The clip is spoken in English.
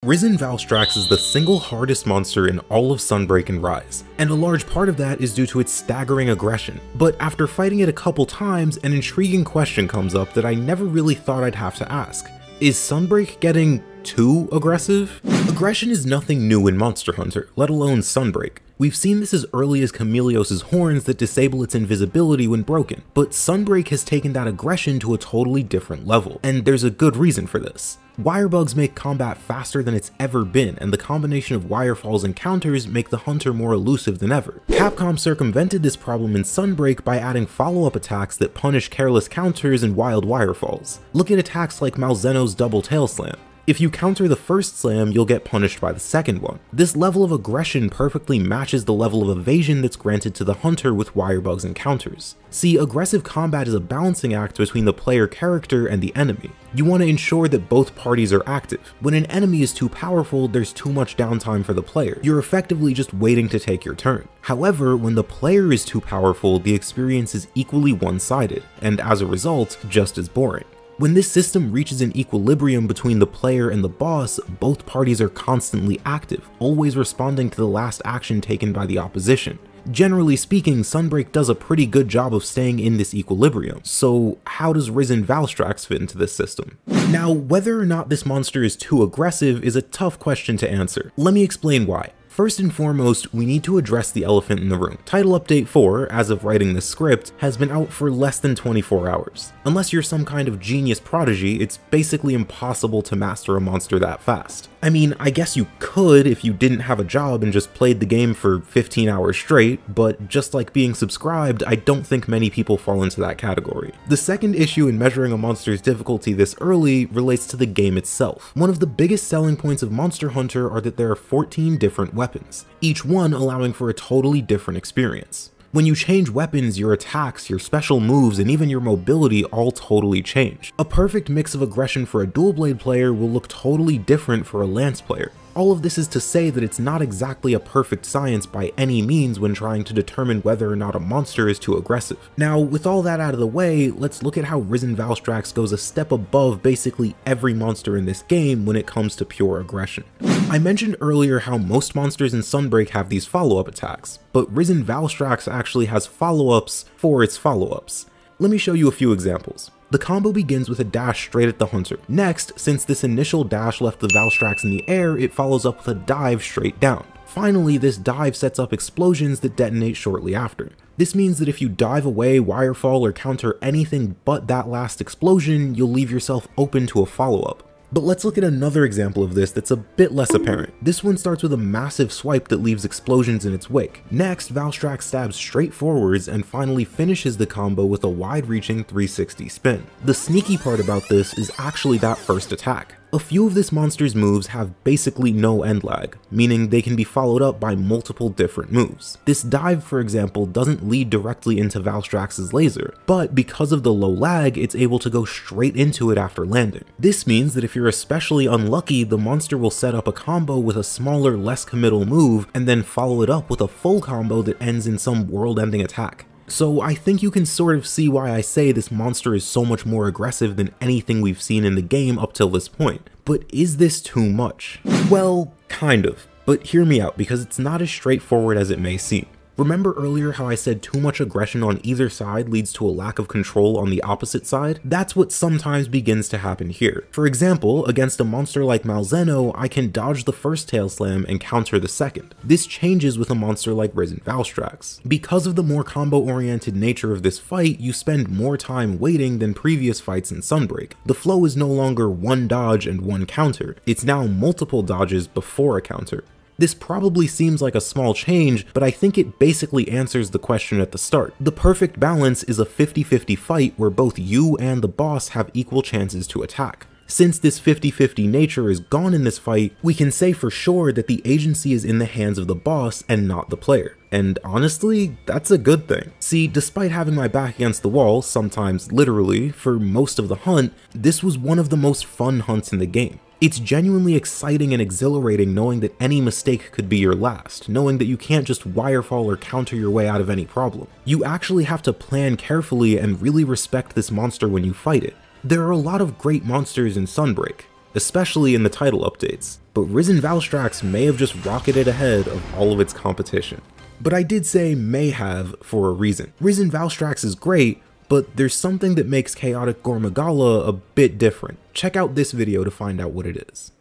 Risen Valstrax is the single hardest monster in all of Sunbreak and Rise, and a large part of that is due to its staggering aggression. But after fighting it a couple times, an intriguing question comes up that I never really thought I'd have to ask. Is Sunbreak getting too aggressive? Aggression is nothing new in Monster Hunter, let alone Sunbreak. We've seen this as early as Chameleos' horns that disable its invisibility when broken, but Sunbreak has taken that aggression to a totally different level, and there's a good reason for this. Wire bugs make combat faster than it's ever been, and the combination of wirefalls and counters make the hunter more elusive than ever. Capcom circumvented this problem in Sunbreak by adding follow-up attacks that punish careless counters and wild wirefalls. Look at attacks like Malzeno's double tail slam. If you counter the first slam, you'll get punished by the second one. This level of aggression perfectly matches the level of evasion that's granted to the hunter with wire bugs and counters. See, aggressive combat is a balancing act between the player character and the enemy. You want to ensure that both parties are active. When an enemy is too powerful, there's too much downtime for the player. You're effectively just waiting to take your turn. However, when the player is too powerful, the experience is equally one-sided, and as a result, just as boring. When this system reaches an equilibrium between the player and the boss, both parties are constantly active, always responding to the last action taken by the opposition. Generally speaking, Sunbreak does a pretty good job of staying in this equilibrium, so how does Risen Valstrax fit into this system? Now, whether or not this monster is too aggressive is a tough question to answer. Let me explain why. First and foremost, we need to address the elephant in the room. Title Update 4, as of writing this script, has been out for less than 24 hours. Unless you're some kind of genius prodigy, it's basically impossible to master a monster that fast. I mean, I guess you could if you didn't have a job and just played the game for 15 hours straight, but just like being subscribed, I don't think many people fall into that category. The second issue in measuring a monster's difficulty this early relates to the game itself. One of the biggest selling points of Monster Hunter are that there are 14 different weapons, each one allowing for a totally different experience. When you change weapons, your attacks, your special moves, and even your mobility all totally change. A perfect mix of aggression for a dual blade player will look totally different for a lance player. All of this is to say that it's not exactly a perfect science by any means when trying to determine whether or not a monster is too aggressive. Now, with all that out of the way, let's look at how Risen Valstrax goes a step above basically every monster in this game when it comes to pure aggression. I mentioned earlier how most monsters in Sunbreak have these follow-up attacks, but Risen Valstrax actually has follow-ups for its follow-ups. Let me show you a few examples. The combo begins with a dash straight at the hunter. Next, since this initial dash left the Valstrax in the air, it follows up with a dive straight down. Finally, this dive sets up explosions that detonate shortly after. This means that if you dive away, wirefall, or counter anything but that last explosion, you'll leave yourself open to a follow-up. But let's look at another example of this that's a bit less apparent. This one starts with a massive swipe that leaves explosions in its wake. Next, Valstrax stabs straight forwards and finally finishes the combo with a wide-reaching 360 spin. The sneaky part about this is actually that first attack. A few of this monster's moves have basically no end lag, meaning they can be followed up by multiple different moves. This dive, for example, doesn't lead directly into Valstrax's laser, but because of the low lag, it's able to go straight into it after landing. This means that if you're especially unlucky, the monster will set up a combo with a smaller, less committal move, and then follow it up with a full combo that ends in some world-ending attack. So I think you can sort of see why I say this monster is so much more aggressive than anything we've seen in the game up till this point. But is this too much? Well, kind of. But hear me out, because it's not as straightforward as it may seem. Remember earlier how I said too much aggression on either side leads to a lack of control on the opposite side? That's what sometimes begins to happen here. For example, against a monster like Malzeno, I can dodge the first tail slam and counter the second. This changes with a monster like Risen Valstrax. Because of the more combo-oriented nature of this fight, you spend more time waiting than previous fights in Sunbreak. The flow is no longer one dodge and one counter, it's now multiple dodges before a counter. This probably seems like a small change, but I think it basically answers the question at the start. The perfect balance is a 50-50 fight where both you and the boss have equal chances to attack. Since this 50-50 nature is gone in this fight, we can say for sure that the agency is in the hands of the boss and not the player. And honestly, that's a good thing. See, despite having my back against the wall, sometimes literally, for most of the hunt, this was one of the most fun hunts in the game. It's genuinely exciting and exhilarating knowing that any mistake could be your last, knowing that you can't just wirefall or counter your way out of any problem. You actually have to plan carefully and really respect this monster when you fight it. There are a lot of great monsters in Sunbreak. especially in the title updates, but Risen Valstrax may have just rocketed ahead of all of its competition. But I did say may have for a reason. Risen Valstrax is great, but there's something that makes Chaotic Gore Magala a bit different. Check out this video to find out what it is.